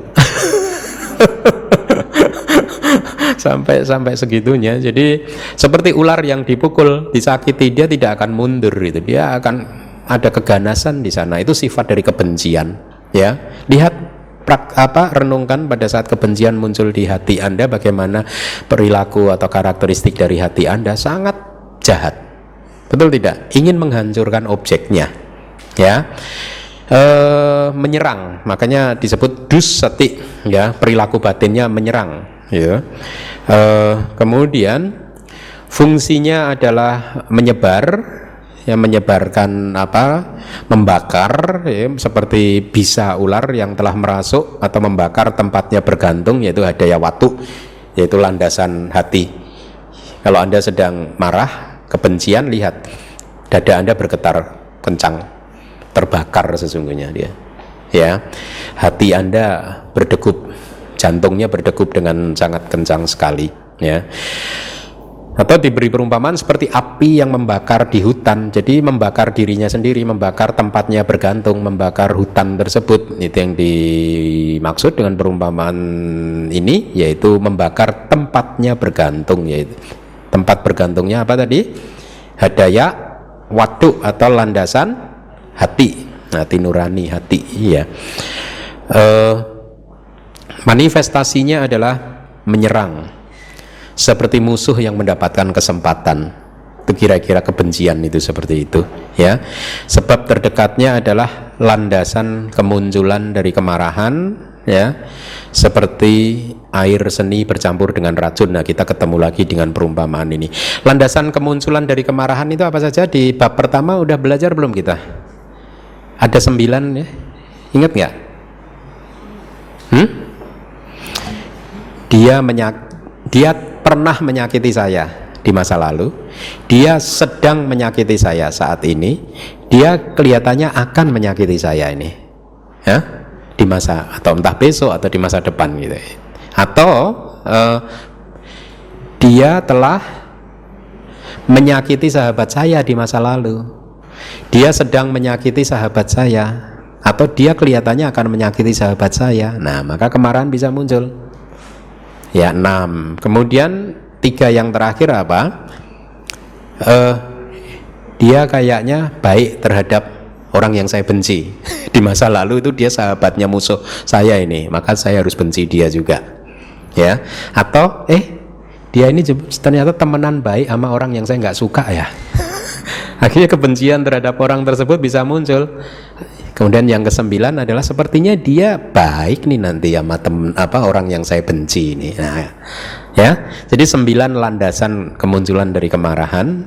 sampai segitunya. Jadi seperti ular yang dipukul, disakiti, dia tidak akan mundur itu, dia akan ada keganasan di sana. Itu sifat dari kebencian ya. Lihat renungkan pada saat kebencian muncul di hati Anda, bagaimana perilaku atau karakteristik dari hati Anda. Sangat jahat, betul tidak? Ingin menghancurkan objeknya ya. Menyerang, makanya disebut dussati ya, perilaku batinnya menyerang ya. Kemudian fungsinya adalah menyebar ya, menyebarkan membakar ya, seperti bisa ular yang telah merasuk atau membakar tempatnya bergantung, yaitu hadaya watu, yaitu landasan hati. Kalau Anda sedang marah, kebencian, lihat dada Anda bergetar kencang, terbakar sesungguhnya dia ya. Hati Anda berdegup, jantungnya berdegup dengan sangat kencang sekali ya. Atau diberi perumpamaan seperti api yang membakar di hutan. Jadi membakar dirinya sendiri, membakar tempatnya bergantung, membakar hutan tersebut. Itu yang dimaksud dengan perumpamaan ini, yaitu membakar tempatnya bergantung. Yaitu tempat bergantungnya apa tadi? Hadaya watu atau landasan hati, hati nurani, hati iya. Manifestasinya adalah menyerang, seperti musuh yang mendapatkan kesempatan. Itu kira-kira kebencian itu seperti itu ya. Sebab terdekatnya adalah landasan kemunculan dari kemarahan ya, seperti air seni bercampur dengan racun. Nah, kita ketemu lagi dengan perumpamaan ini. Landasan kemunculan dari kemarahan itu apa saja? Di bab pertama udah belajar belum kita? Ada 9 ya, ingat nggak? Dia pernah menyakiti saya di masa lalu, dia sedang menyakiti saya saat ini, dia kelihatannya akan menyakiti saya ini ya, di masa, atau entah besok atau di masa depan gitu. Atau dia telah menyakiti sahabat saya di masa lalu, dia sedang menyakiti sahabat saya, atau dia kelihatannya akan menyakiti sahabat saya. Nah, maka kemarahan bisa muncul. Ya, 6. Kemudian 3 yang terakhir apa? Dia kayaknya baik terhadap orang yang saya benci. Di masa lalu itu dia sahabatnya musuh saya ini, maka saya harus benci dia juga. Ya, atau dia ini ternyata temenan baik sama orang yang saya nggak suka ya. Akhirnya kebencian terhadap orang tersebut bisa muncul. Kemudian yang ke-9 adalah sepertinya dia baik nih nanti sama orang yang saya benci ini. Nah, ya. Jadi 9 landasan kemunculan dari kemarahan,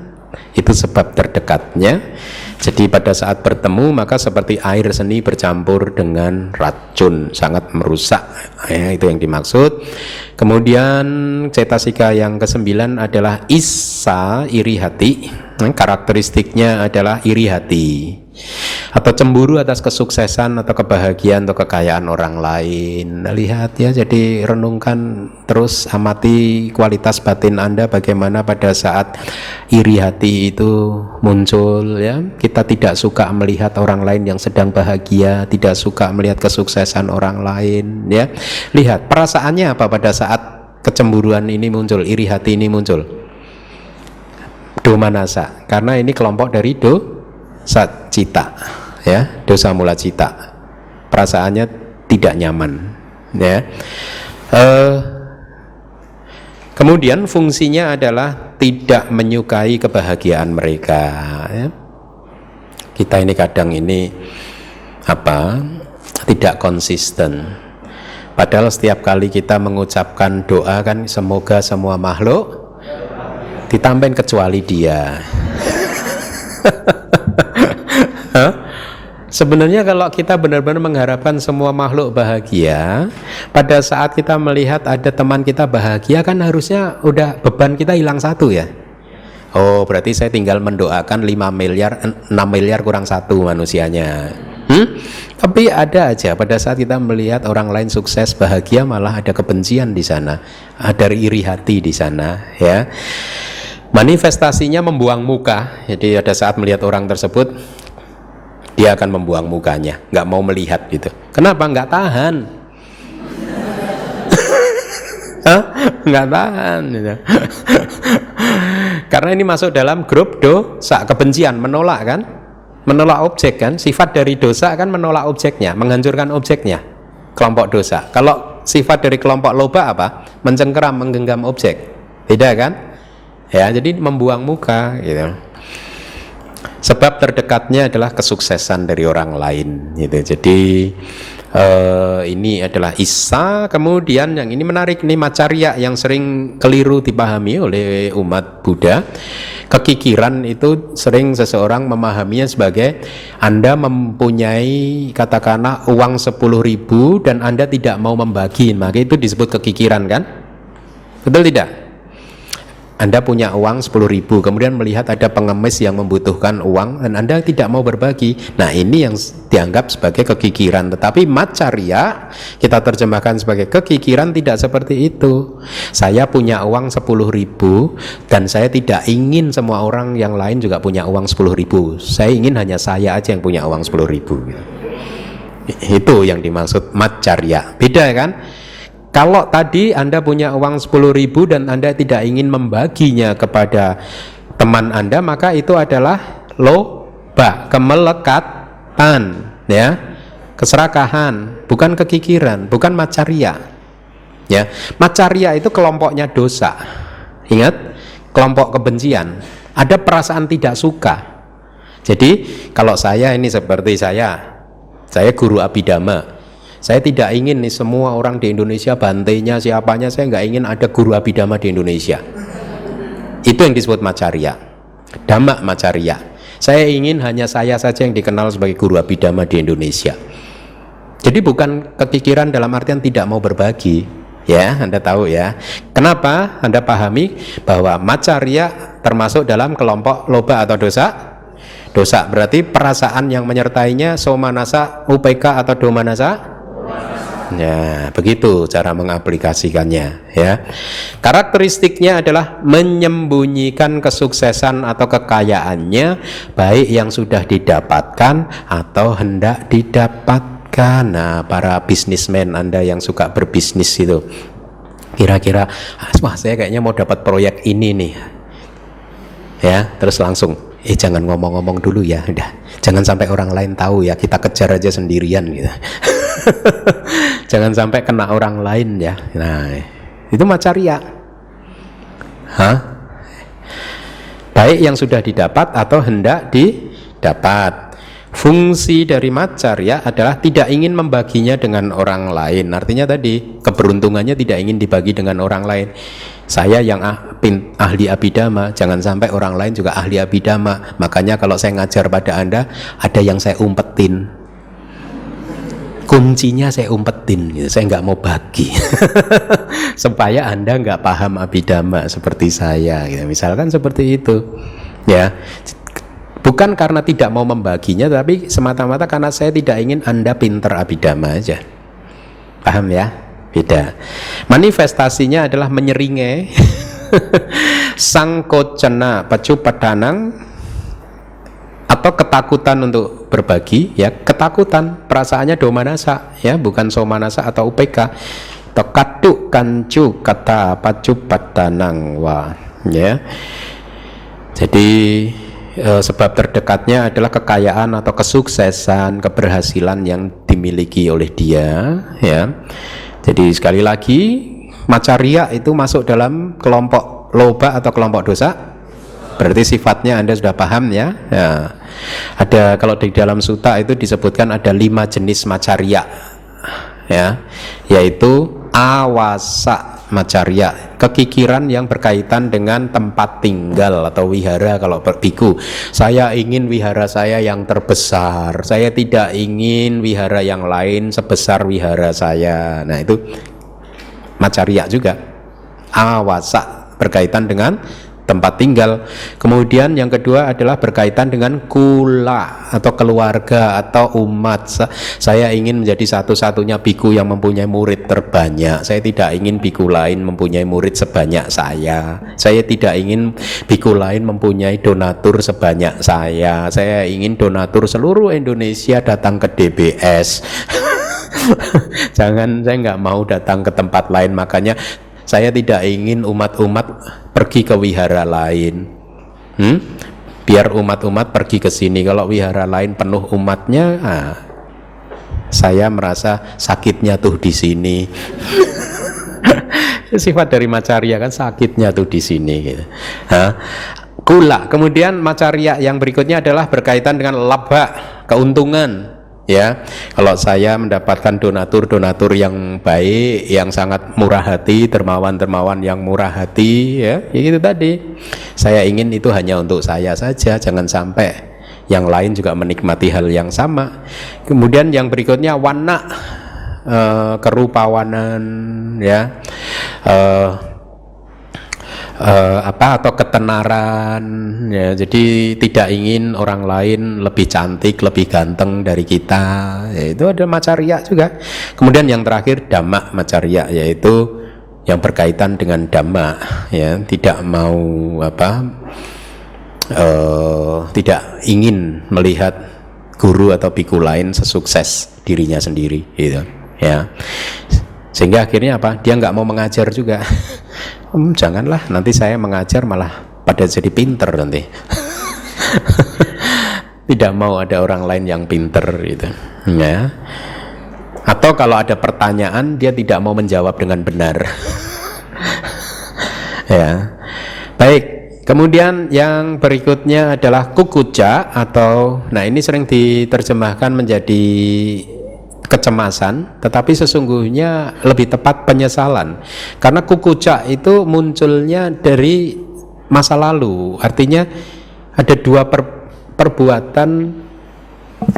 itu sebab terdekatnya. Jadi pada saat bertemu maka seperti air seni bercampur dengan racun, sangat merusak. Ya, itu yang dimaksud. Kemudian cetasika yang ke-9 adalah issa, iri hati. Karakteristiknya adalah iri hati atau cemburu atas kesuksesan atau kebahagiaan atau kekayaan orang lain. Lihat ya, jadi renungkan terus, amati kualitas batin Anda bagaimana pada saat iri hati itu muncul ya. Kita tidak suka melihat orang lain yang sedang bahagia, tidak suka melihat kesuksesan orang lain ya. Lihat perasaannya apa pada saat kecemburuan ini muncul, iri hati ini muncul. Domanasa, karena ini kelompok dari dosa cita ya, dosa mula cita. Perasaannya tidak nyaman ya. Kemudian fungsinya adalah tidak menyukai kebahagiaan mereka ya. Kita ini kadang ini tidak konsisten. Padahal setiap kali kita mengucapkan doa kan, semoga semua makhluk ditambahin kecuali dia. Sebenarnya kalau kita benar-benar mengharapkan semua makhluk bahagia, pada saat kita melihat ada teman kita bahagia kan harusnya udah beban kita hilang 1 ya. Oh, berarti saya tinggal mendoakan 5 miliar, 6 miliar kurang 1 manusianya. Tapi ada aja pada saat kita melihat orang lain sukses bahagia malah ada kebencian di sana, ada iri hati di sana ya. Manifestasinya membuang muka. Jadi pada saat melihat orang tersebut dia akan membuang mukanya, nggak mau melihat gitu. Kenapa? Nggak tahan. Nggak tahan gitu. Karena ini masuk dalam grup dosa, kebencian, menolak kan, menolak objek kan. Sifat dari dosa kan menolak objeknya, menghancurkan objeknya, kelompok dosa. Kalau sifat dari kelompok loba apa? Mencengkeram, menggenggam objek. Beda kan? Ya, jadi membuang muka gitu. Sebab terdekatnya adalah kesuksesan dari orang lain gitu. Jadi ini adalah Isa. Kemudian yang ini menarik nih, macarya yang sering keliru dipahami oleh umat Buddha. Kekikiran itu sering seseorang memahaminya sebagai Anda mempunyai katakanlah uang 10.000 dan Anda tidak mau membagi, maka itu disebut kekikiran kan? Betul tidak? Anda punya uang 10.000, kemudian melihat ada pengemis yang membutuhkan uang dan Anda tidak mau berbagi. Nah, ini yang dianggap sebagai kekikiran. Tetapi macarya kita terjemahkan sebagai kekikiran tidak seperti itu. Saya punya uang 10.000 dan saya tidak ingin semua orang yang lain juga punya uang 10.000. Saya ingin hanya saya aja yang punya uang 10.000. Itu yang dimaksud macarya. Beda kan? Kalau tadi Anda punya uang 10.000 dan Anda tidak ingin membaginya kepada teman Anda, maka itu adalah loba, kemelekatan ya, keserakahan, bukan kekikiran, bukan macarya ya. Macarya itu kelompoknya dosa. Ingat, kelompok kebencian, ada perasaan tidak suka. Jadi kalau saya ini seperti saya guru abidama, saya tidak ingin nih semua orang di Indonesia bantainya siapanya, saya nggak ingin ada guru abidama di Indonesia. Itu yang disebut macarya, dhamma macarya. Saya ingin hanya saya saja yang dikenal sebagai guru abidama di Indonesia. Jadi bukan kepikiran dalam artian tidak mau berbagi ya, Anda tahu ya. Kenapa? Anda pahami bahwa macarya termasuk dalam kelompok loba atau dosa. Dosa berarti perasaan yang menyertainya somanasa, upeka atau domanasa. Ya, begitu cara mengaplikasikannya ya. Karakteristiknya adalah menyembunyikan kesuksesan atau kekayaannya, baik yang sudah didapatkan atau hendak didapatkan. Nah, para bisnismen Anda yang suka berbisnis itu, kira-kira, wah saya kayaknya mau dapat proyek ini nih. Ya, terus langsung, jangan ngomong-ngomong dulu ya, udah. Jangan sampai orang lain tahu ya, kita kejar aja sendirian gitu. Jangan sampai kena orang lain ya. Nah, itu macaria. Baik yang sudah didapat atau hendak didapat. Fungsi dari macaria adalah tidak ingin membaginya dengan orang lain. Artinya tadi keberuntungannya tidak ingin dibagi dengan orang lain. Saya yang ahli abidama, jangan sampai orang lain juga ahli abidama. Makanya kalau saya ngajar pada Anda, ada yang saya umpetin, kuncinya saya umpetin gitu. Saya nggak mau bagi supaya Anda nggak paham abidama seperti saya gitu. Misalkan seperti itu ya, bukan karena tidak mau membaginya, tapi semata-mata karena saya tidak ingin Anda pinter abidama aja. Paham ya? Beda. Manifestasinya adalah menyeringai sangkocena pacupadanang, atau ketakutan untuk berbagi ya, ketakutan, perasaannya domanasa ya, bukan somanasa atau upeka. Tokatu kancu kata pacupadanang wa ya. Jadi sebab terdekatnya adalah kekayaan atau kesuksesan, keberhasilan yang dimiliki oleh dia ya. Jadi sekali lagi, macaria itu masuk dalam kelompok loba atau kelompok dosa. Berarti sifatnya Anda sudah paham ya. Ya. Ada, kalau di dalam sutta itu disebutkan ada 5 jenis macaria ya, yaitu awasa macaria, kekikiran yang berkaitan dengan tempat tinggal atau wihara. Kalau biku, saya ingin wihara saya yang terbesar, saya tidak ingin wihara yang lain sebesar wihara saya. Nah itu macaria juga, awasa berkaitan dengan tempat tinggal. Kemudian yang kedua adalah berkaitan dengan kula atau keluarga atau umat. Saya ingin menjadi satu-satunya biku yang mempunyai murid terbanyak. Saya tidak ingin biku lain mempunyai murid sebanyak saya. Saya tidak ingin biku lain mempunyai donatur sebanyak saya. Saya ingin donatur seluruh Indonesia datang ke DBS. Jangan, saya nggak mau datang ke tempat lain. Makanya saya tidak ingin umat-umat pergi ke wihara lain. Biar umat-umat pergi ke sini. Kalau wihara lain penuh umatnya, saya merasa sakitnya tuh di sini. Sifat dari macaria kan sakitnya tuh di sini gitu. Kula. Kemudian macaria yang berikutnya adalah berkaitan dengan laba, keuntungan. Ya, kalau saya mendapatkan donatur yang baik, yang sangat murah hati, dermawan yang murah hati, ya itu tadi. Saya ingin itu hanya untuk saya saja, jangan sampai yang lain juga menikmati hal yang sama. Kemudian yang berikutnya wana, kerupawanan, ya. Atau ketenaran ya, jadi tidak ingin orang lain lebih cantik, lebih ganteng dari kita ya, itu ada macaria juga. Kemudian yang terakhir dhamma macaria, yaitu yang berkaitan dengan dhamma ya, tidak mau tidak ingin melihat guru atau biku lain sesukses dirinya sendiri gitu ya, sehingga akhirnya dia nggak mau mengajar juga. Janganlah, nanti saya mengajar malah pada jadi pinter nanti. Tidak mau ada orang lain yang pinter gitu ya. Atau kalau ada pertanyaan dia tidak mau menjawab dengan benar. Ya. Baik, kemudian yang berikutnya adalah kukuca atau, nah ini sering diterjemahkan menjadi kecemasan, tetapi sesungguhnya lebih tepat penyesalan. Karena kukuca itu munculnya dari masa lalu. Artinya ada dua perbuatan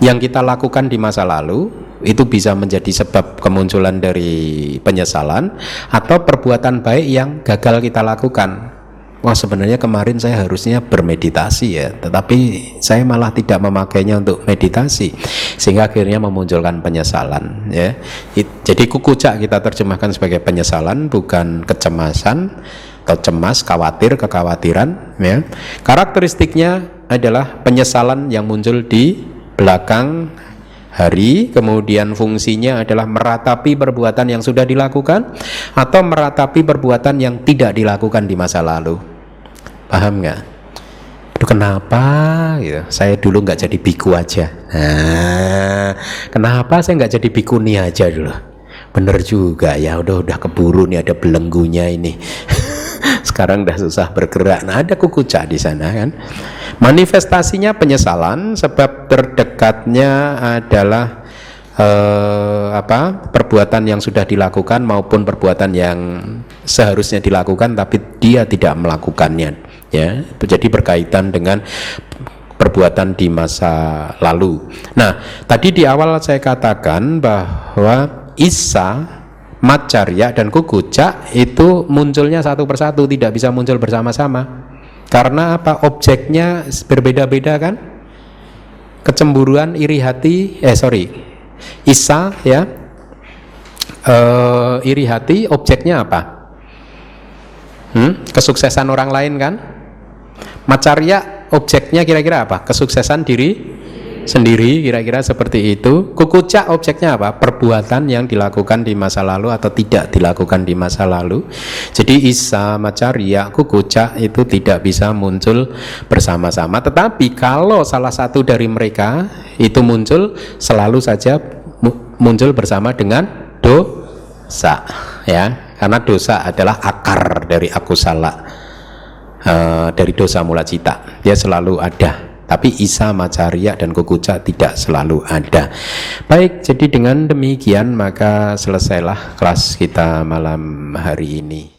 yang kita lakukan di masa lalu, itu bisa menjadi sebab kemunculan dari penyesalan, atau perbuatan baik yang gagal kita lakukan. wah sebenarnya kemarin saya harusnya bermeditasi ya, tetapi saya malah tidak memakainya untuk meditasi, sehingga akhirnya memunculkan penyesalan ya. Jadi kukucak kita terjemahkan sebagai penyesalan, bukan kecemasan atau cemas, khawatir, kekhawatiran ya. Karakteristiknya adalah penyesalan yang muncul di belakang hari, kemudian fungsinya adalah meratapi perbuatan yang sudah dilakukan atau meratapi perbuatan yang tidak dilakukan di masa lalu. Paham nggak? Aduh kenapa gitu, saya dulu nggak jadi biku aja, nah, kenapa saya nggak jadi bikuni aja dulu, bener juga ya, udah keburu nih, ada belenggunya ini. Sekarang udah susah bergerak. Nah ada kukucak di sana kan. Manifestasinya penyesalan, sebab terdekatnya adalah perbuatan yang sudah dilakukan maupun perbuatan yang seharusnya dilakukan tapi dia tidak melakukannya ya. Jadi berkaitan dengan perbuatan di masa lalu. Nah tadi di awal saya katakan bahwa Isa, Macarya dan kukucak itu munculnya satu persatu, tidak bisa muncul bersama-sama. Karena apa? Objeknya berbeda-beda kan? Kecemburuan, iri hati, Isa ya, iri hati, objeknya apa? Kesuksesan orang lain kan? Macarya, objeknya kira-kira apa? Kesuksesan diri sendiri, kira-kira seperti itu. Kukucak objeknya apa? Perbuatan yang dilakukan di masa lalu atau tidak dilakukan di masa lalu. Jadi Isa, Macarya, kukucak itu tidak bisa muncul bersama-sama. Tetapi kalau salah satu dari mereka itu muncul, selalu saja muncul bersama dengan dosa ya. Karena dosa adalah akar dari akusala, dari dosa mula cita. Dia selalu ada. Tapi Isa, Macarya dan kukucak tidak selalu ada. Baik, jadi dengan demikian maka selesailah kelas kita malam hari ini.